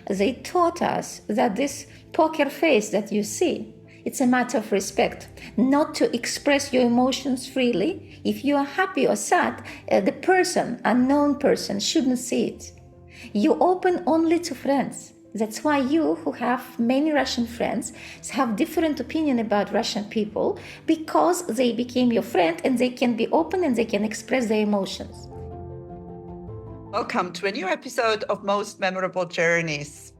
They taught us that this poker face that you see, it's a matter of respect, not to express your emotions freely. If you are happy or sad, the person, unknown person, shouldn't see it. You open only to friends. That's why you, who have many Russian friends, have different opinion about Russian people, because they became your friend and they can be open and they can express their emotions. Welcome to a new episode of Most Memorable Journeys.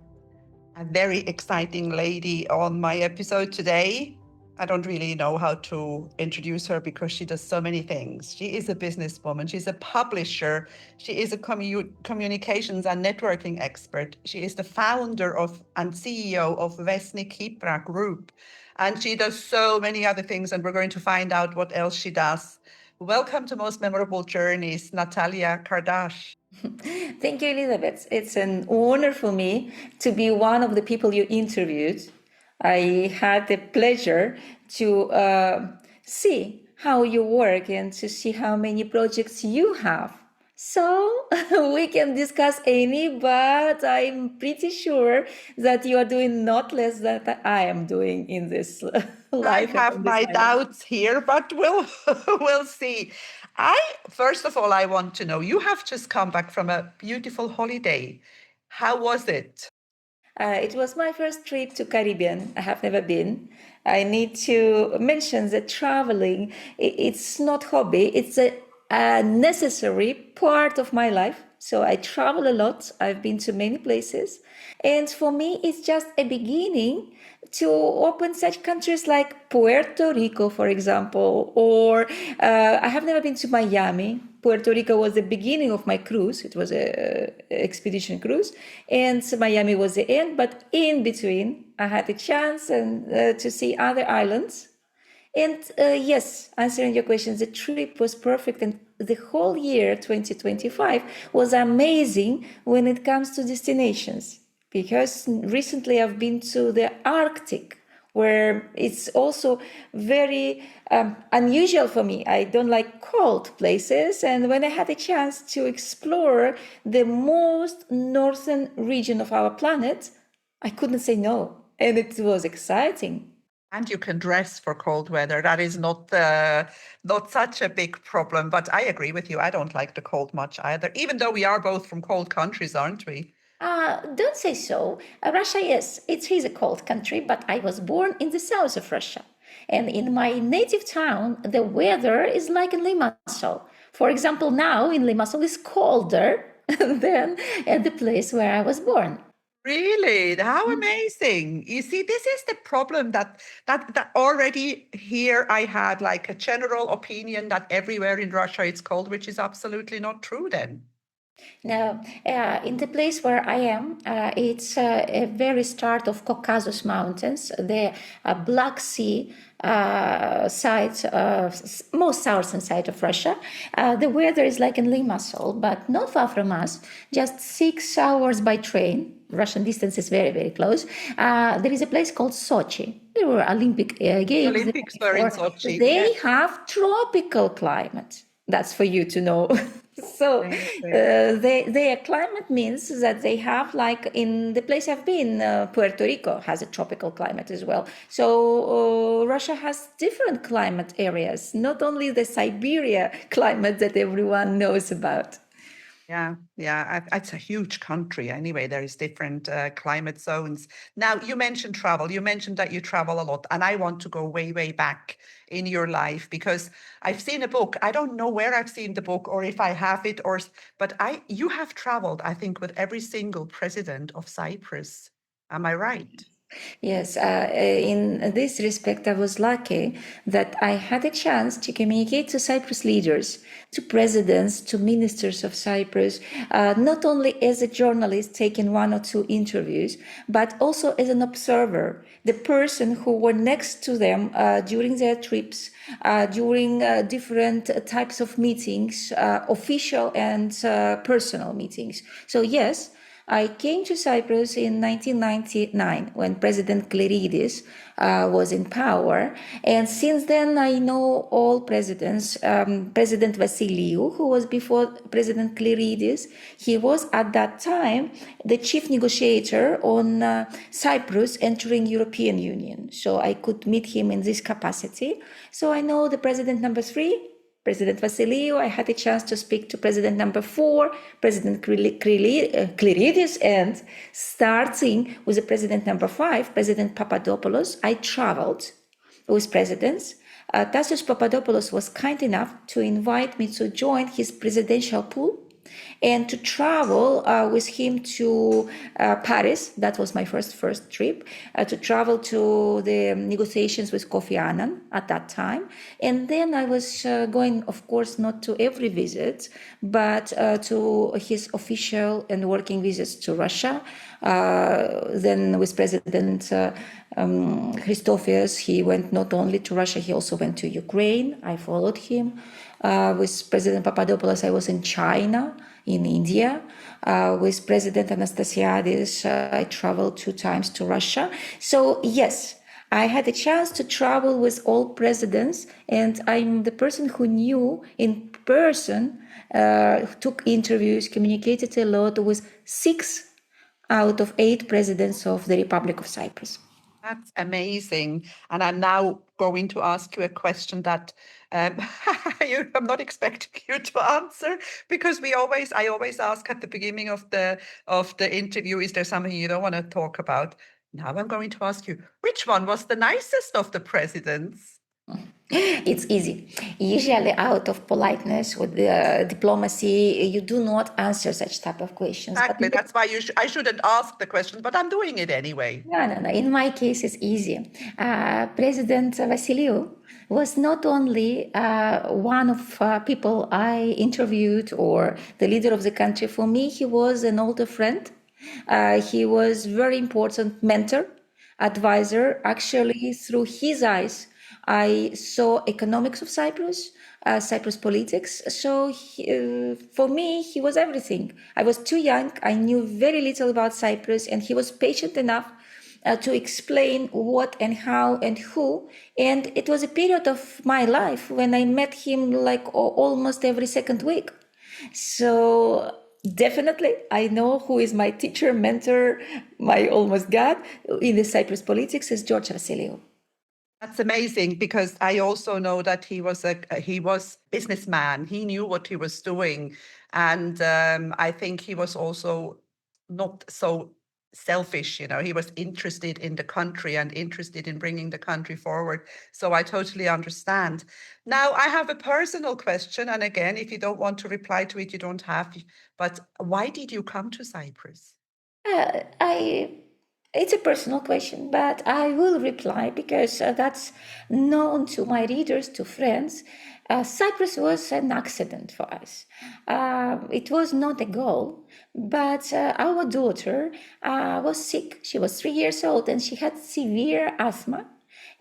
A very exciting lady on my episode today. I don't really know how to introduce her because she does so many things. She is a businesswoman. She's a publisher. She is a communications and networking expert. She is the founder of and CEO of VESTNIK KIPRA group. And she does so many other things, and we're going to find out what else she does. Welcome to Most Memorable Journeys, Natalia Kardash. Thank you, Elisabeth. It's an honor for me to be one of the people you interviewed. I had the pleasure to see how you work and to see how many projects you have. So we can discuss any, but I'm pretty sure that you are doing not less than I am doing in this life. I have my doubts here, but we'll see. First of all, I want to know, you have just come back from a beautiful holiday. How was it? It was my first trip to Caribbean. I have never been. I need to mention that traveling, it's not hobby. It's a necessary part of my life. So I travel a lot. I've been to many places. And for me, it's just a beginning to open such countries like Puerto Rico, for example, or I have never been to Miami. Puerto Rico was the beginning of my cruise. It was a expedition cruise, and Miami was the end. But in between, I had the chance to see other islands. And yes, answering your question, the trip was perfect, and the whole year 2025 was amazing when it comes to destinations. Because recently I've been to the Arctic, where it's also very unusual for me. I don't like cold places. And when I had a chance to explore the most northern region of our planet, I couldn't say no. And it was exciting. And you can dress for cold weather. That is not such a big problem. But I agree with you. I don't like the cold much either, even though we are both from cold countries, aren't we? Don't say so. Russia, yes, it is a cold country, but I was born in the south of Russia. And in my native town, the weather is like in Limassol. For example, now in Limassol is colder than at the place where I was born. Really? How amazing. You see, this is the problem that already here I had like a general opinion that everywhere in Russia it's cold, which is absolutely not true then. Now, in the place where I am, it's a very start of Caucasus Mountains, the Black Sea side, most southern side of Russia. The weather is like in Limassol, but not far from us, just 6 hours by train. Russian distance is very, very close. There is a place called Sochi. There were Olympic Games. Olympics were in Sochi. They have tropical climate. That's for you to know. So their climate means that they have, like in the place I've been, Puerto Rico has a tropical climate as well. So Russia has different climate areas, not only the Siberia climate that everyone knows about. Yeah. It's a huge country anyway. There is different climate zones. Now, you mentioned travel. You mentioned that you travel a lot, and I want to go way, way back in your life because I've seen a book. I don't know where I've seen the book or if I have it, but you have traveled, I think, with every single president of Cyprus. Am I right? Yes, in this respect, I was lucky that I had a chance to communicate to Cyprus leaders, to presidents, to ministers of Cyprus, not only as a journalist taking one or two interviews, but also as an observer, the person who were next to them during their trips, during different types of meetings, official and personal meetings. So yes, I came to Cyprus in 1999 when President Kleridis was in power. And since then, I know all presidents. President Vasiliou, who was before President Kleridis, he was at that time the chief negotiator on Cyprus entering European Union. So I could meet him in this capacity. So I know the president number 3, President Vasiliou. I had a chance to speak to President number 4, President Kleridis, and starting with the President number 5, President Papadopoulos, I traveled with presidents. Tasos Papadopoulos was kind enough to invite me to join his presidential pool and to travel with him to Paris. That was my first trip, to travel to the negotiations with Kofi Annan at that time. And then I was going, of course, not to every visit, but to his official and working visits to Russia. Then with President Christofias, he went not only to Russia, he also went to Ukraine. I followed him. With President Papadopoulos, I was in China, in India. With President Anastasiadis, I traveled 2 times to Russia. So yes, I had a chance to travel with all presidents, and I'm the person who knew in person, took interviews, communicated a lot with 6 out of 8 presidents of the Republic of Cyprus. That's amazing. And I'm now going to ask you a question that I'm not expecting you to answer, because I always ask at the beginning of the interview, is there something you don't want to talk about? Now I'm going to ask you, which one was the nicest of the presidents? It's easy. Usually, out of politeness, with the diplomacy, you do not answer such type of questions. Exactly. But That's why I shouldn't ask the questions, but I'm doing it anyway. no. In my case, it's easy. President Vasiliou was not only one of people I interviewed or the leader of the country. For me, he was an older friend. He was very important mentor, advisor. Actually, through his eyes, I saw economics of Cyprus, Cyprus politics. So for me, he was everything. I was too young. I knew very little about Cyprus, and he was patient enough to explain what and how and who. And it was a period of my life when I met him like almost every second week. So definitely, I know who is my teacher, mentor, my almost God in the Cyprus politics is George Vasiliou. That's amazing, because I also know that he was businessman. He knew what he was doing, and I think he was also not so selfish. He was interested in the country and interested in bringing the country forward. So I totally understand. Now I have a personal question, and again, if you don't want to reply to it, you don't have. But why did you come to Cyprus? It's a personal question, but I will reply because that's known to my readers, to friends. Cyprus was an accident for us. It was not a goal, but our daughter was sick. She was 3 years old and she had severe asthma.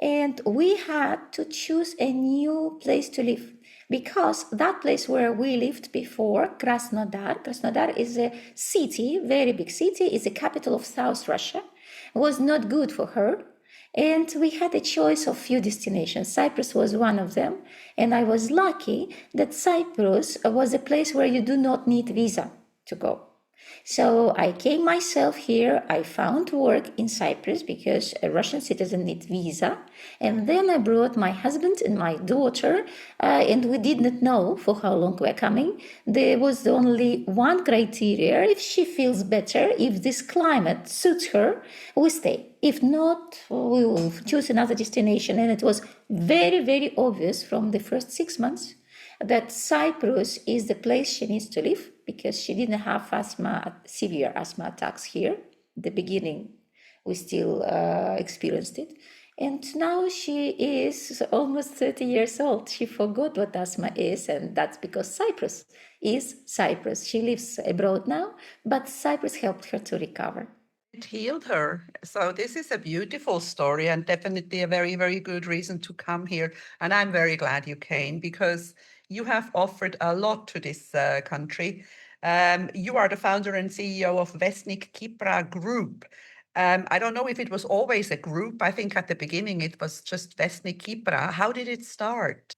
And we had to choose a new place to live, because that place where we lived before, Krasnodar is a city, very big city, is the capital of South Russia, was not good for her. And we had a choice of few destinations. Cyprus was one of them. And I was lucky that Cyprus was a place where you do not need visa to go. So I came myself here. I found work in Cyprus because a Russian citizen needs visa. And then I brought my husband and my daughter, and we did not know for how long we're coming. There was only one criteria: if she feels better, if this climate suits her, we stay. If not, we will choose another destination. And it was very, very obvious from the first 6 months that Cyprus is the place she needs to live, because she didn't have severe asthma attacks here. At the beginning, we still experienced it. And now she is almost 30 years old. She forgot what asthma is, and that's because Cyprus is Cyprus. She lives abroad now, but Cyprus helped her to recover. It healed her. So this is a beautiful story, and definitely a very, very good reason to come here. And I'm very glad you came, because you have offered a lot to this country. You are the founder and CEO of VESTNIK KIPRA Group. I don't know if it was always a group. I think at the beginning it was just VESTNIK KIPRA. How did it start?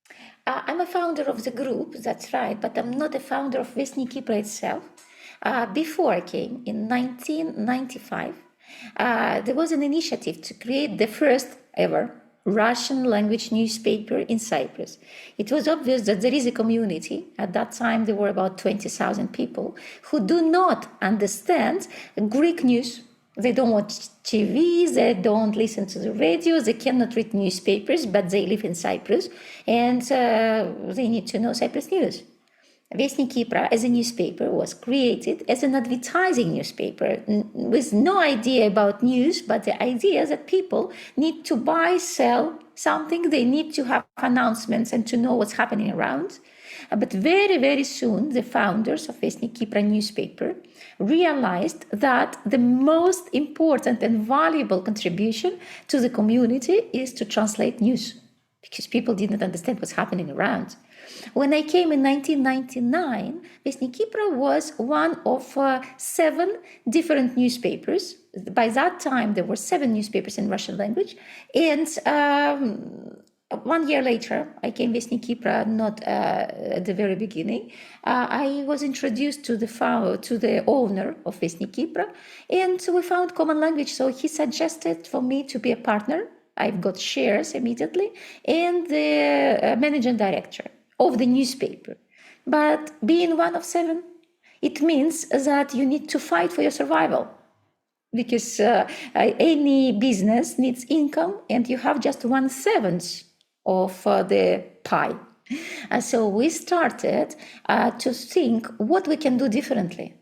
I'm a founder of the group, that's right, but I'm not a founder of VESTNIK KIPRA itself. Before I came in 1995, there was an initiative to create the first ever Russian language newspaper in Cyprus. It was obvious that there is a community. At that time, there were about 20,000 people who do not understand Greek news. They don't watch TV, they don't listen to the radio, they cannot read newspapers, but they live in Cyprus and they need to know Cyprus news. VESTNIK KIPRA as a newspaper was created as an advertising newspaper with no idea about news, but the idea that people need to buy, sell something, they need to have announcements and to know what's happening around. But very, very soon, the founders of VESTNIK KIPRA newspaper realized that the most important and valuable contribution to the community is to translate news, because people didn't understand what's happening around. When I came in 1999, VESTNIK KIPRA was one of 7 different newspapers. By that time, there were 7 newspapers in Russian language. And 1 year later, I came VESTNIK KIPRA, not at the very beginning. I was introduced to the owner of VESTNIK KIPRA, and we found common language. So he suggested for me to be a partner. I've got shares immediately, and the managing director of the newspaper. But being one of 7, it means that you need to fight for your survival, because any business needs income and you have just 1/7 of the pie. So we started to think what we can do differently.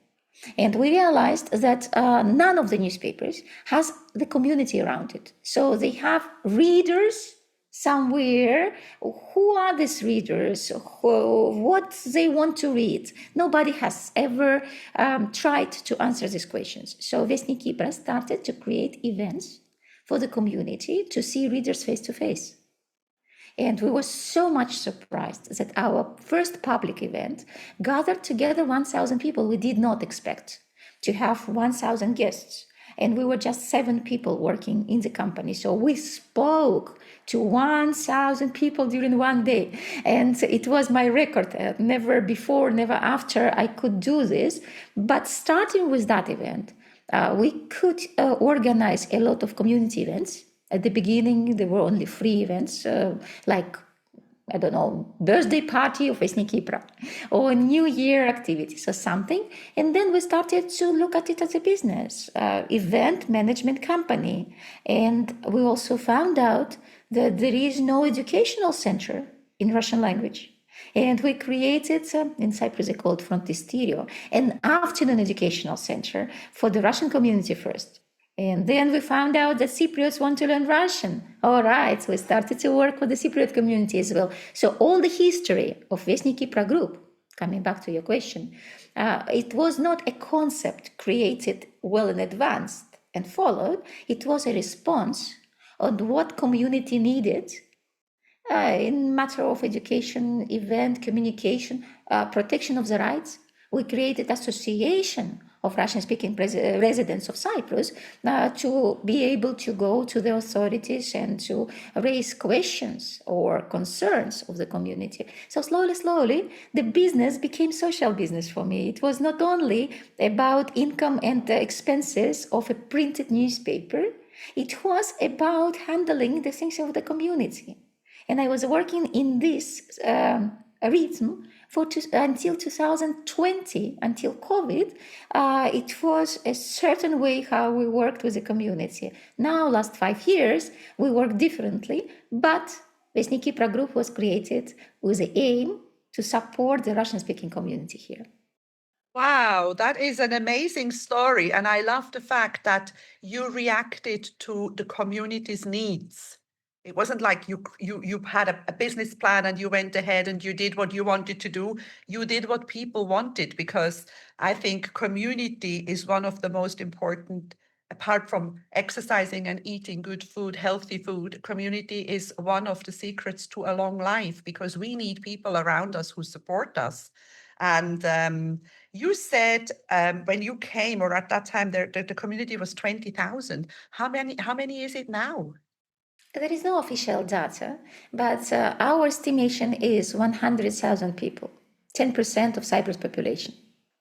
And we realized that none of the newspapers has the community around it. So they have readers somewhere. Who are these readers? What they want to read? Nobody has ever tried to answer these questions. So VESTNIK KIPRA started to create events for the community to see readers face to face. And we were so much surprised that our first public event gathered together 1,000 people. We did not expect to have 1,000 guests. And we were just 7 people working in the company. So we spoke to 1,000 people during one day. And it was my record. Never before, never after I could do this. But starting with that event, we could organize a lot of community events. At the beginning, there were only free events, like, I don't know, birthday party of VESTNIK KIPRA or New Year activities or something. And then we started to look at it as a business, event management company. And we also found out that there is no educational center in Russian language. And we created, in Cyprus they call it Frontisterio, an afternoon educational center for the Russian community first. And then we found out that Cypriots want to learn Russian. All right, so we started to work with the Cypriot community as well. So all the history of VESTNIK KIPRA Group, coming back to your question, it was not a concept created well in advance and followed. It was a response on what community needed in matter of education, event, communication, protection of the rights. We created association of Russian-speaking residents of Cyprus to be able to go to the authorities and to raise questions or concerns of the community. So slowly, the business became social business for me. It was not only about income and the expenses of a printed newspaper, it was about handling the things of the community. And I was working in this rhythm until 2020, until COVID. It was a certain way how we worked with the community. Now, last 5 years, we work differently, but VESTNIK KIPRA Group was created with the aim to support the Russian-speaking community here. Wow, that is an amazing story. And I love the fact that you reacted to the community's needs. It wasn't like you had a business plan and you went ahead and you did what you wanted to do. You did what people wanted, because I think community is one of the most important, apart from exercising and eating good food, healthy food. Community is one of the secrets to a long life, because we need people around us who support us. And You said when you came, or at that time, the community was 20,000. How many is it now? There is no official data, but our estimation is 100,000 people, 10% of Cyprus population.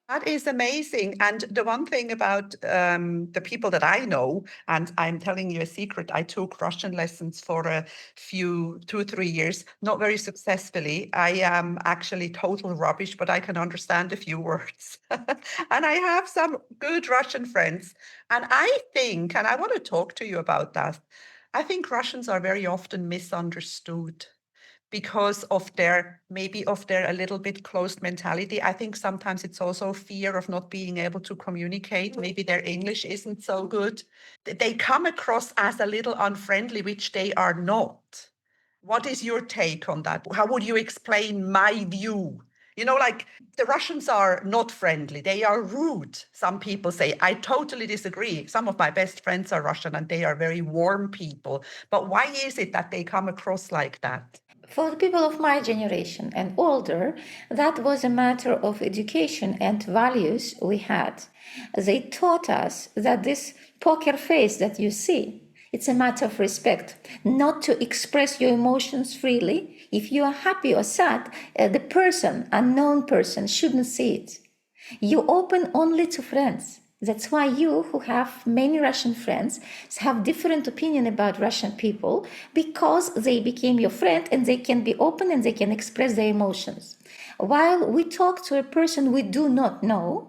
That is amazing. And the one thing about the people that I know, and I'm telling you a secret, I took Russian lessons for a few, 2 or 3 years, not very successfully. I am actually total rubbish, but I can understand a few words. And I have some good Russian friends. And I think, and I want to talk to you about that, I think Russians are very often misunderstood because of their a little bit closed mentality. I think sometimes it's also fear of not being able to communicate. Maybe their English isn't so good. They come across as a little unfriendly, which they are not. What is your take on that? How would you explain my view? Like the Russians are not friendly. They are rude. Some people say, I totally disagree. Some of my best friends are Russian and they are very warm people. But why is it that they come across like that? For the people of my generation and older, that was a matter of education and values we had. They taught us that this poker face that you see, it's a matter of respect, not to express your emotions freely. If you are happy or sad, the person, unknown person, shouldn't see it. You open only to friends. That's why you, who have many Russian friends, have different opinion about Russian people, because they became your friend and they can be open and they can express their emotions. While we talk to a person we do not know,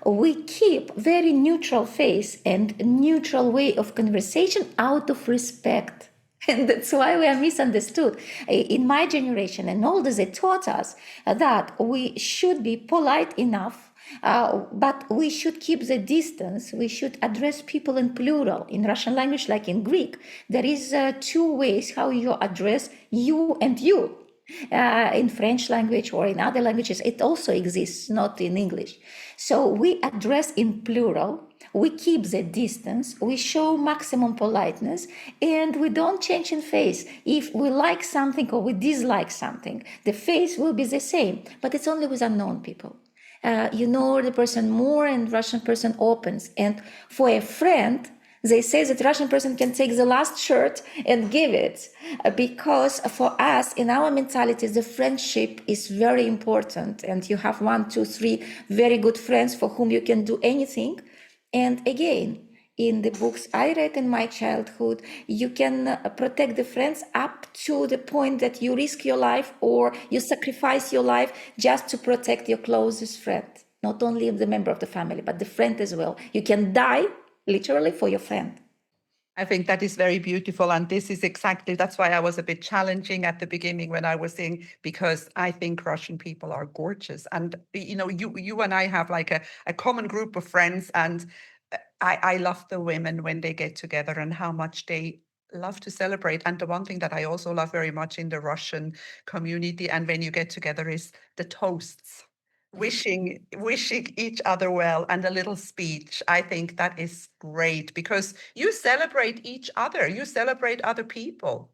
we keep very neutral face and neutral way of conversation out of respect. And that's why we are misunderstood. In my generation and older, they taught us that we should be polite enough, but we should keep the distance. We should address people in plural. In Russian language, like in Greek, there is two ways how you address you and you. In French language or in other languages, it also exists, not in English. So we address in plural, we keep the distance, we show maximum politeness, and we don't change in face. If we like something or we dislike something, the face will be the same, but it's only with unknown people. You know the person more and Russian person opens. And for a friend, they say that Russian person can take the last shirt and give it, because for us, in our mentality, the friendship is very important. And you have 1, 2, 3 very good friends for whom you can do anything. And again, in the books I read in my childhood, you can protect the friends up to the point that you risk your life or you sacrifice your life just to protect your closest friend. Not only the member of the family, but the friend as well. You can die literally for your friend. I think that is very beautiful. And this is exactly, that's why I was a bit challenging at the beginning when I was saying, because I think Russian people are gorgeous. And, you and I have like a common group of friends. And I love the women when they get together and how much they love to celebrate. And the one thing that I also love very much in the Russian community and when you get together is the toasts. Wishing each other well and a little speech. I think that is great because you celebrate each other, you celebrate other people.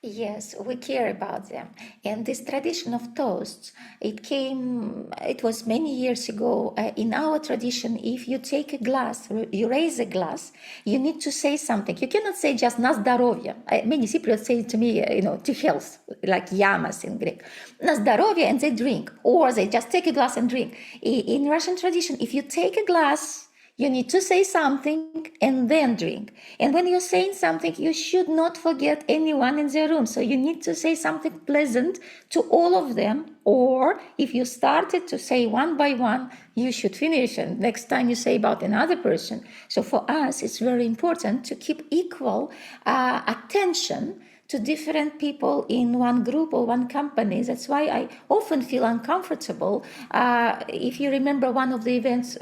Yes, we care about them. And this tradition of toasts, it was many years ago. In our tradition, if you take a glass, you raise a glass, you need to say something. You cannot say just na zdarovya. Many Cypriots say to me, to health, like yamas in Greek. Na zdarovya, and they drink. Or they just take a glass and drink. In Russian tradition, if you take a glass, you need to say something and then drink. And when you're saying something, you should not forget anyone in the room. So you need to say something pleasant to all of them. Or if you started to say one by one, you should finish. And next time you say about another person. So for us, it's very important to keep equal attention to different people in one group or one company. That's why I often feel uncomfortable. If you remember one of the events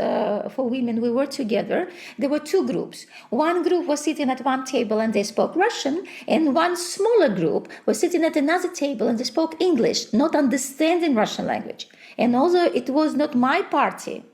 for women, we were together. There were two groups. One group was sitting at one table and they spoke Russian, and one smaller group was sitting at another table and they spoke English, not understanding Russian language. And although it was not my party,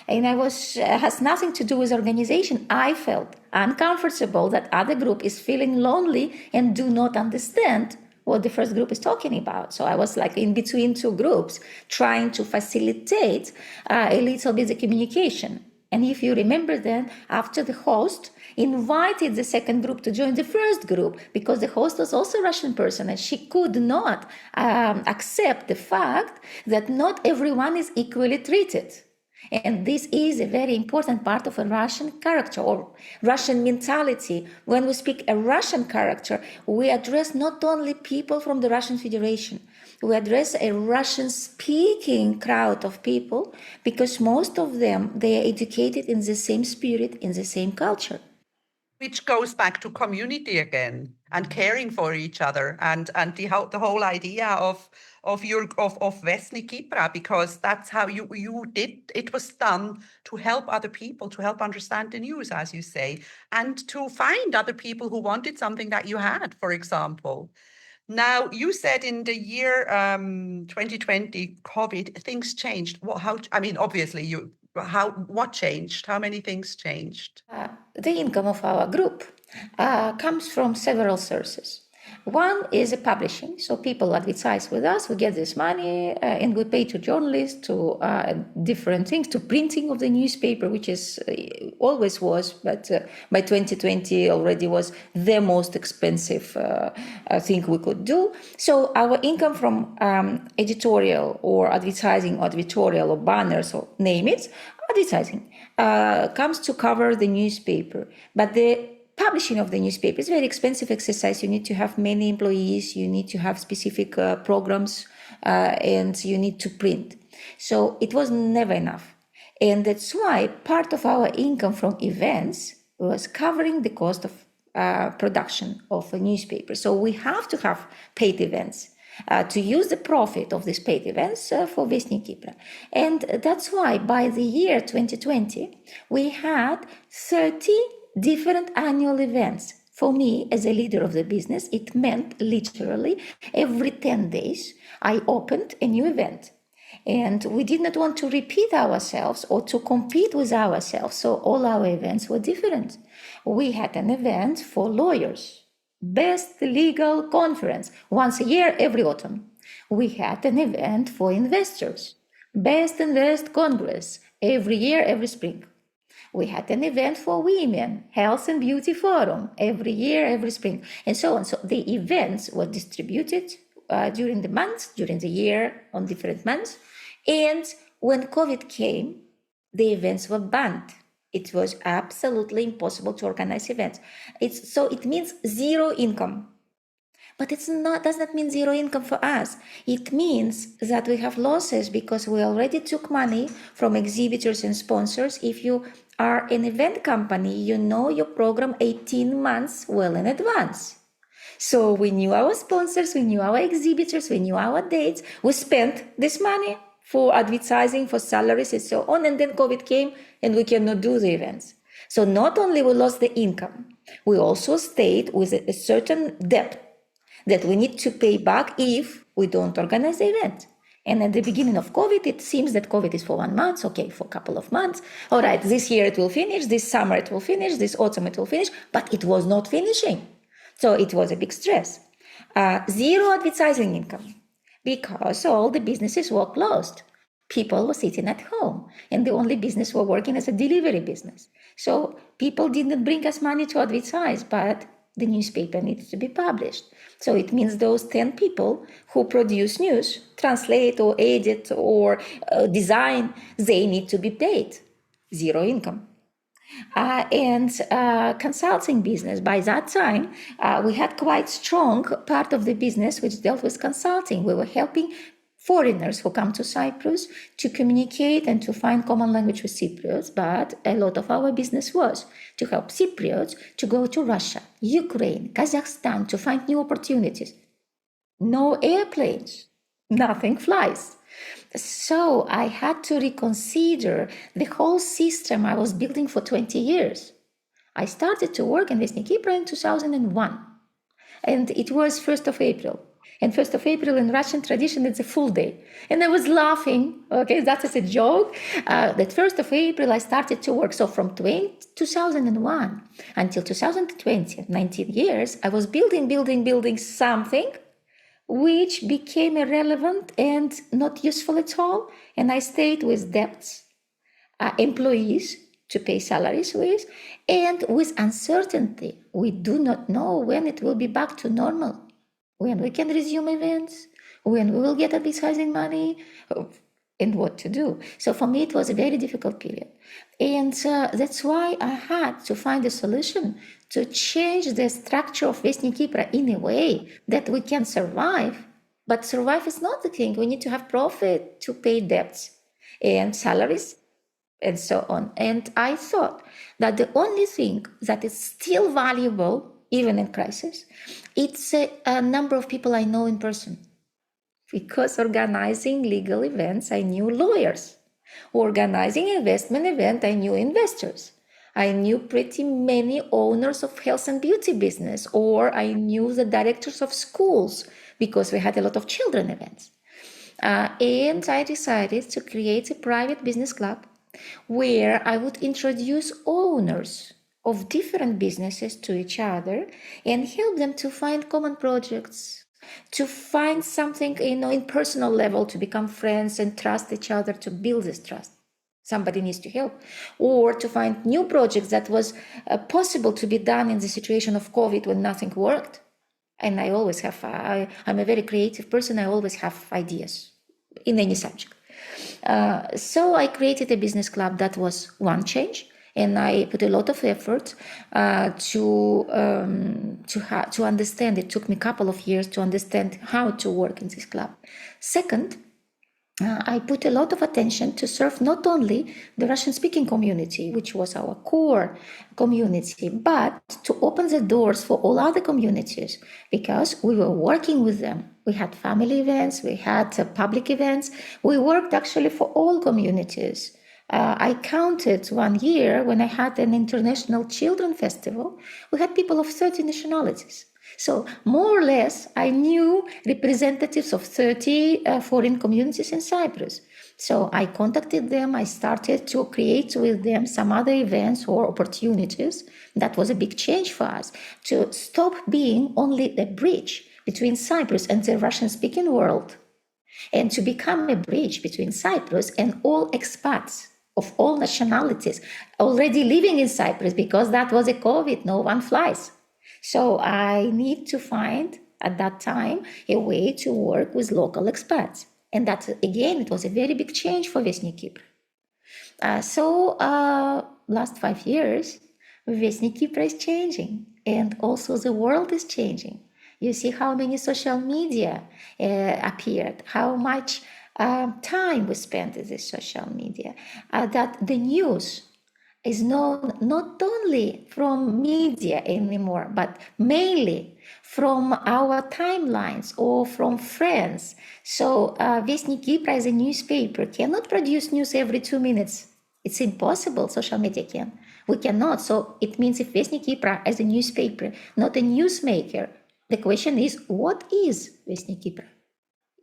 and has nothing to do with organization, I felt uncomfortable that other group is feeling lonely and do not understand what the first group is talking about. So I was like in between two groups, trying to facilitate a little bit the communication. And if you remember then, after the host invited the second group to join the first group, because the host was also a Russian person and she could not accept the fact that not everyone is equally treated. And this is a very important part of a Russian character or Russian mentality. When we speak a Russian character, we address not only people from the Russian Federation, we address a Russian-speaking crowd of people because most of them, they are educated in the same spirit, in the same culture. Which goes back to community again and caring for each other and the whole idea of VESTNIK KIPRA, because that's how you did it. Was done to help other people, to help understand the news, as you say, and to find other people who wanted something that you had, for example. Now, you said in the year 2020, COVID, things changed. Obviously, what changed? How many things changed? The income of our group comes from several sources. One is publishing, so people advertise with us, we get this money, and we pay to journalists, to different things, to printing of the newspaper, which is always was, but by 2020 already was the most expensive thing we could do. So our income from editorial or advertising, or banners, or name it, advertising, comes to cover the newspaper. But the publishing of the newspaper is a very expensive exercise. You need to have many employees, you need to have specific programs, and you need to print. So it was never enough. And that's why part of our income from events was covering the cost of production of a newspaper. So we have to have paid events. To use the profit of these paid events for VESTNIK KIPRA. And that's why by the year 2020, we had 30 different annual events. For me, as a leader of the business, it meant literally every 10 days, I opened a new event. And we did not want to repeat ourselves or to compete with ourselves. So all our events were different. We had an event for lawyers. Best legal conference, once a year, every autumn. We had an event for investors, Best Invest Congress, every year, every spring. We had an event for women, Health and Beauty Forum, every year, every spring, and so on. So the events were distributed during the months, during the year, on different months. And when COVID came, the events were banned. It was absolutely impossible to organize events. It means zero income. But does not mean zero income for us. It means that we have losses because we already took money from exhibitors and sponsors. If you are an event company, you know your program 18 months well in advance. So we knew our sponsors, we knew our exhibitors, we knew our dates. We spent this money for advertising, for salaries, and so on. And then COVID came and we cannot do the events. So not only we lost the income, we also stayed with a certain debt that we need to pay back if we don't organize the event. And at the beginning of COVID, it seems that COVID is for 1 month, okay, for a couple of months. All right, this year it will finish, this summer it will finish, this autumn it will finish, but it was not finishing. So it was a big stress. Zero advertising income because all the businesses were closed. People were sitting at home and the only business were working as a delivery business. So people didn't bring us money to advertise, but the newspaper needs to be published. So it means those 10 people who produce news, translate or edit or design, they need to be paid. Zero income. And consulting business. By that time, we had quite strong part of the business which dealt with consulting. We were helping foreigners who come to Cyprus to communicate and to find common language with Cypriots, but a lot of our business was to help Cypriots to go to Russia, Ukraine, Kazakhstan to find new opportunities. No airplanes, nothing flies. So I had to reconsider the whole system I was building for 20 years. I started to work in VESTNIK KIPRA in 2001, and it was 1st of April. And 1st of April in Russian tradition, it's a full day. And I was laughing, okay, that's as a joke, that 1st of April I started to work. So from 2001 until 2020, 19 years, I was building something which became irrelevant and not useful at all. And I stayed with debts, employees to pay salaries with, and with uncertainty. We do not know when it will be back to normal, when we can resume events, when we will get advertising money, and what to do. So for me, it was a very difficult period. And that's why I had to find a solution to change the structure of VESTNIK KIPRA in a way that we can survive. But survive is not the thing. We need to have profit to pay debts and salaries and so on. And I thought that the only thing that is still valuable, even in crisis, it's a number of people I know in person. Because organizing legal events, I knew lawyers. Organizing investment event, I knew investors. I knew pretty many owners of health and beauty business, or I knew the directors of schools because we had a lot of children events. And I decided to create a private business club where I would introduce owners of different businesses to each other and help them to find common projects, to find something, in personal level, to become friends and trust each other, to build this trust. Somebody needs to help, or to find new projects that was possible to be done in the situation of COVID when nothing worked. And I always have, I'm a very creative person. I always have ideas in any subject. So I created a business club. That was one change. And I put a lot of effort to understand. It took me a couple of years to understand how to work in this club. Second, I put a lot of attention to serve not only the Russian-speaking community, which was our core community, but to open the doors for all other communities, because we were working with them. We had family events, we had public events. We worked actually for all communities. I counted one year when I had an international children festival. We had people of 30 nationalities. So more or less, I knew representatives of 30 foreign communities in Cyprus. So I contacted them. I started to create with them some other events or opportunities. That was a big change for us, to stop being only a bridge between Cyprus and the Russian-speaking world, and to become a bridge between Cyprus and all expats of all nationalities already living in Cyprus, because that was a COVID, no one flies. So I need to find, at that time, a way to work with local expats. And that, again, it was a very big change for VESTNIK KIPRA. So last 5 years, VESTNIK KIPRA is changing, and also the world is changing. You see how many social media appeared, how much time we spent in this social media, that the news is known not only from media anymore, but mainly from our timelines or from friends. So VESTNIK KIPRA as a newspaper cannot produce news every 2 minutes. It's impossible. Social media can. We cannot. So it means if VESTNIK KIPRA as a newspaper, not a newsmaker, the question is, what is VESTNIK KIPRA?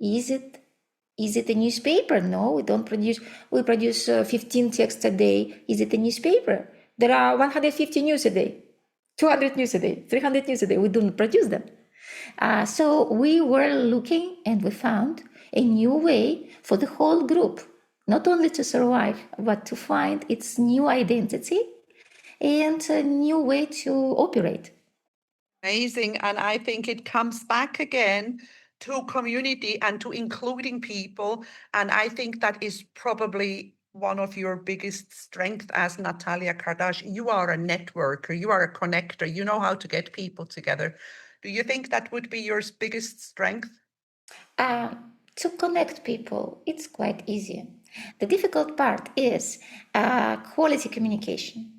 Is it a newspaper? No, we don't produce. We produce 15 texts a day. Is it a newspaper? There are 150 news a day, 200 news a day, 300 news a day. We don't produce them. So we were looking, and we found a new way for the whole group, not only to survive, but to find its new identity and a new way to operate. Amazing. And I think it comes back again to community and to including people. And I think that is probably one of your biggest strengths as Natalia Kardash. You are a networker, you are a connector, you know how to get people together. Do you think that would be your biggest strength? To connect people, it's quite easy. The difficult part is quality communication.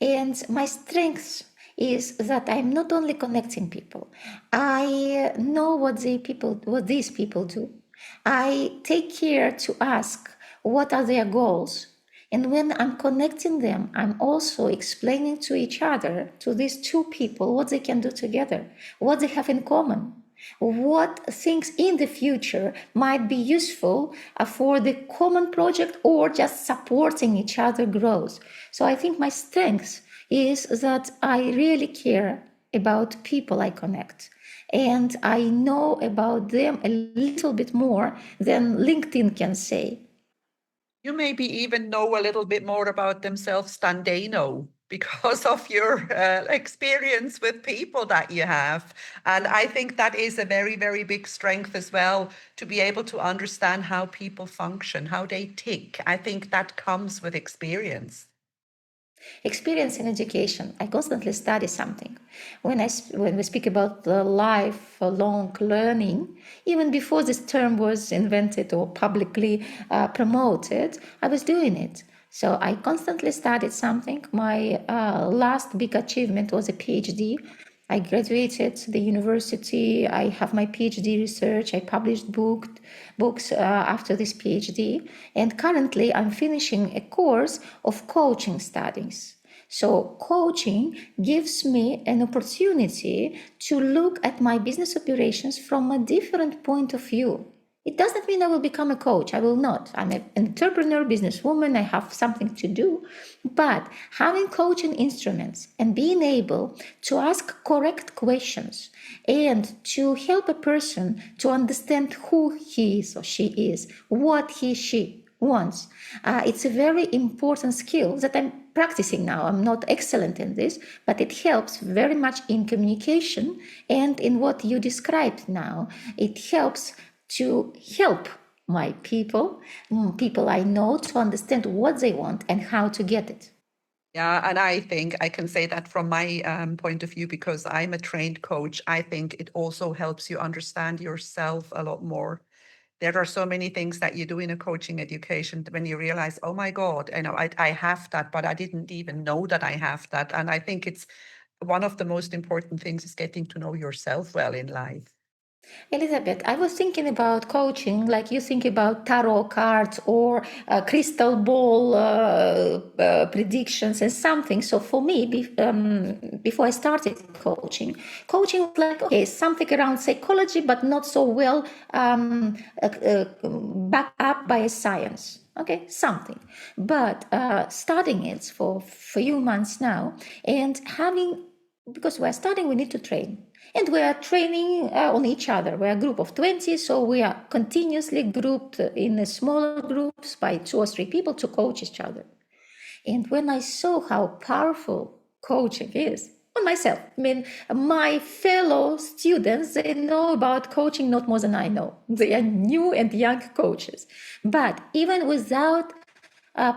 And my strength is that I'm not only connecting people. I know what these people do. I take care to ask what are their goals. And when I'm connecting them, I'm also explaining to each other, to these two people, what they can do together, what they have in common, what things in the future might be useful for the common project, or just supporting each other growth. So I think my strength is that I really care about people I connect. And I know about them a little bit more than LinkedIn can say. You maybe even know a little bit more about themselves than they know because of your experience with people that you have. And I think that is a very, very big strength as well, to be able to understand how people function, how they tick. I think that comes with experience. Experience in education. I constantly study something. When we speak about the lifelong learning, even before this term was invented or publicly promoted, I was doing it. So I constantly studied something. My last big achievement was a PhD. I graduated the university. I have my PhD research. I published books after this PhD. And currently, I'm finishing a course of coaching studies. So coaching gives me an opportunity to look at my business operations from a different point of view. It doesn't mean I will become a coach. I will not. I'm an entrepreneur, businesswoman. I have something to do. But having coaching instruments and being able to ask correct questions and to help a person to understand who he is or she is, what she wants, it's a very important skill that I'm practicing now. I'm not excellent in this, but it helps very much in communication and in what you described now. It helps to help my people I know, to understand what they want and how to get it. Yeah, and I think I can say that from my point of view, because I'm a trained coach. I think it also helps you understand yourself a lot more. There are so many things that you do in a coaching education when you realize, oh my God, I have that, but I didn't even know that I have that. And I think it's one of the most important things is getting to know yourself well in life. Elisabeth, I was thinking about coaching like you think about tarot cards or crystal ball predictions and something. So for me, before I started coaching was like, okay, something around psychology, but not so well backed up by science. Okay, something. But studying it for a few months now and having, because we're studying, we need to train. And we are training on each other. We're a group of 20, so we are continuously grouped in smaller groups by 2 or 3 people to coach each other. And when I saw how powerful coaching is on myself, I mean, my fellow students, they know about coaching not more than I know. They are new and young coaches. But even without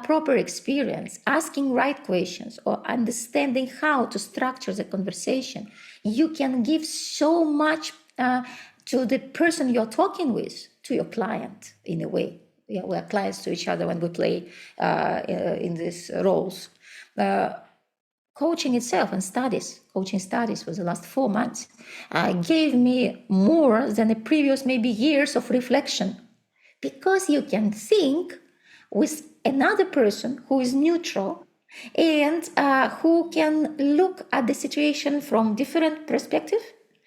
proper experience, asking right questions or understanding how to structure the conversation, you can give so much to the person you're talking with, to your client in a way. Yeah, we're clients to each other when we play in these roles. Coaching itself and coaching studies for the last 4 months, gave me more than the previous maybe years of reflection, because you can think with another person who is neutral and who can look at the situation from different perspective,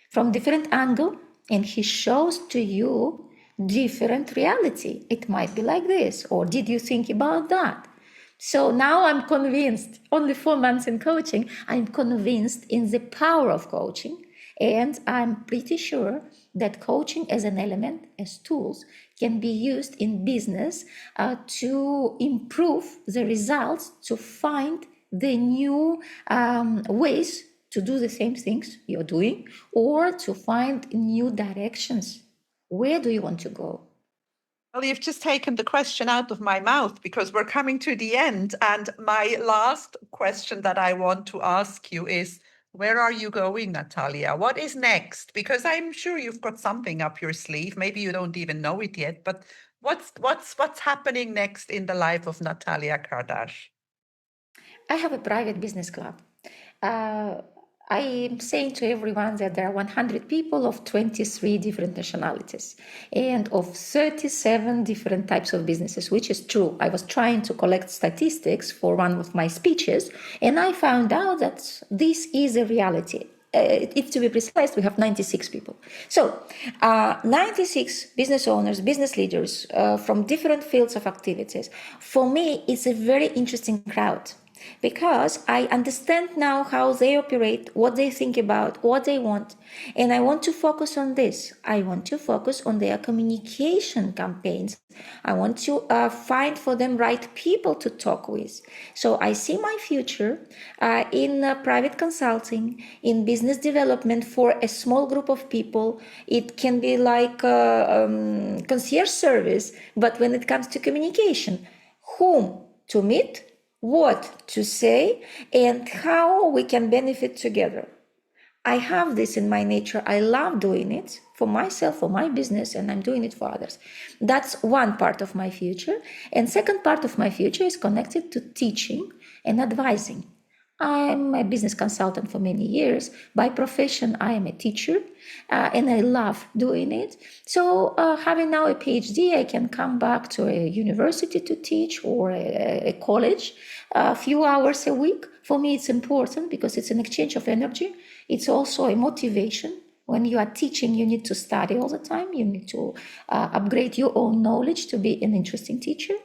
from different angle, and he shows to you different reality. It might be like this, or did you think about that? So now I'm convinced, only 4 months in coaching, I'm convinced in the power of coaching. And I'm pretty sure that coaching as an element, as tools, can be used in business to improve the results, to find the new ways to do the same things you're doing, or to find new directions. Where do you want to go? Well, you've just taken the question out of my mouth, because we're coming to the end. And my last question that I want to ask you is, where are you going, Natalia? What is next? Because I'm sure you've got something up your sleeve. Maybe you don't even know it yet, but what's happening next in the life of Natalia Kardash? I have a private business club. Uh, I am saying to everyone that there are 100 people of 23 different nationalities and of 37 different types of businesses, which is true. I was trying to collect statistics for one of my speeches, and I found out that this is a reality. If to be precise, we have 96 people. So 96 business owners, business leaders from different fields of activities. For me, it's a very interesting crowd. because I understand now how they operate, what they think about, what they want, and I want to focus on this. I want to focus on their communication campaigns. I want to find for them right people to talk with. So I see my future in private consulting, in business development for a small group of people. It can be like concierge service, but when it comes to communication, whom to meet, what to say, and how we can benefit together. I have this in my nature. I love doing it for myself, for my business, and I'm doing it for others. That's one part of my future. And second part of my future is connected to teaching and advising. I'm a business consultant for many years. By profession, I am a teacher, and I love doing it. So having now a PhD, I can come back to a university to teach, or a college a few hours a week. For me, it's important because it's an exchange of energy. It's also a motivation. When you are teaching, you need to study all the time. You need to upgrade your own knowledge to be an interesting teacher.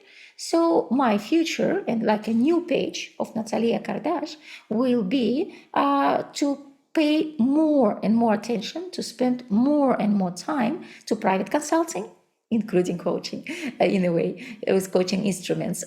So my future, and like a new page of Natalia Kardash, will be to pay more and more attention, to spend more and more time to private consulting, including coaching, in a way, with coaching instruments,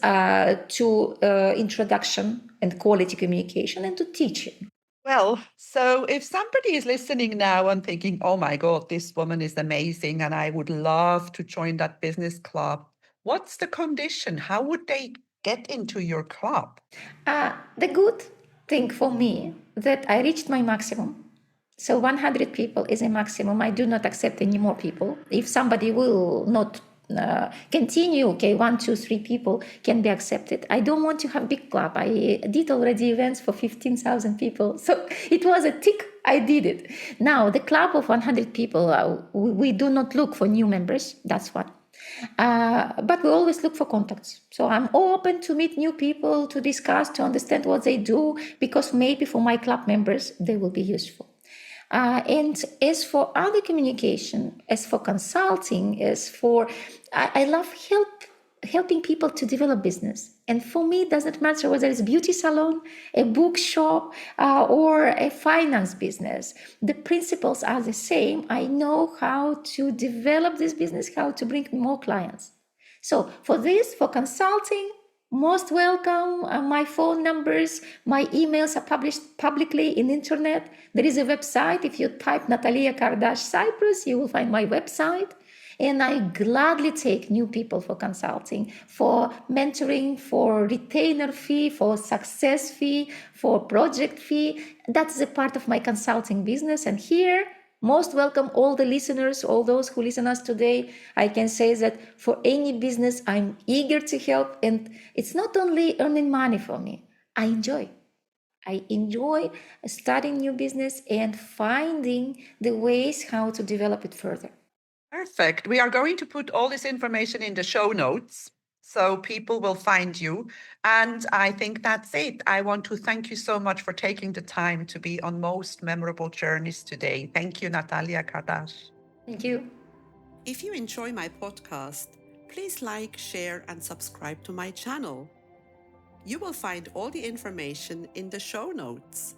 to introduction and quality communication, and to teaching. Well, so if somebody is listening now and thinking, oh my God, this woman is amazing and I would love to join that business club, what's the condition? How would they get into your club? The good thing for me that I reached my maximum. So 100 people is a maximum. I do not accept any more people. If somebody will not continue, okay, 1, 2, 3 people can be accepted. I don't want to have big club. I did already events for 15,000 people. So it was a tick. I did it. Now the club of 100 people, we do not look for new members. That's one. But we always look for contacts. So I'm open to meet new people, to discuss, to understand what they do, because maybe for my club members, they will be useful. And as for other communication, as for consulting, I love helping people to develop business. And for me, it doesn't matter whether it's a beauty salon, a bookshop, or a finance business. The principles are the same. I know how to develop this business, how to bring more clients. So for consulting, most welcome. My phone numbers, my emails are published publicly in internet. There is a website. If you type Natalia Kardash Cyprus, you will find my website. And I gladly take new people for consulting, for mentoring, for retainer fee, for success fee, for project fee. That's a part of my consulting business. And here, most welcome all the listeners, all those who listen us today. I can say that for any business, I'm eager to help. And it's not only earning money for me. I enjoy starting new business and finding the ways how to develop it further. Perfect. We are going to put all this information in the show notes so people will find you. And I think that's it. I want to thank you so much for taking the time to be on Most Memorable Journeys today. Thank you, Natalia Kardash. Thank you. If you enjoy my podcast, please like, share, and subscribe to my channel. You will find all the information in the show notes.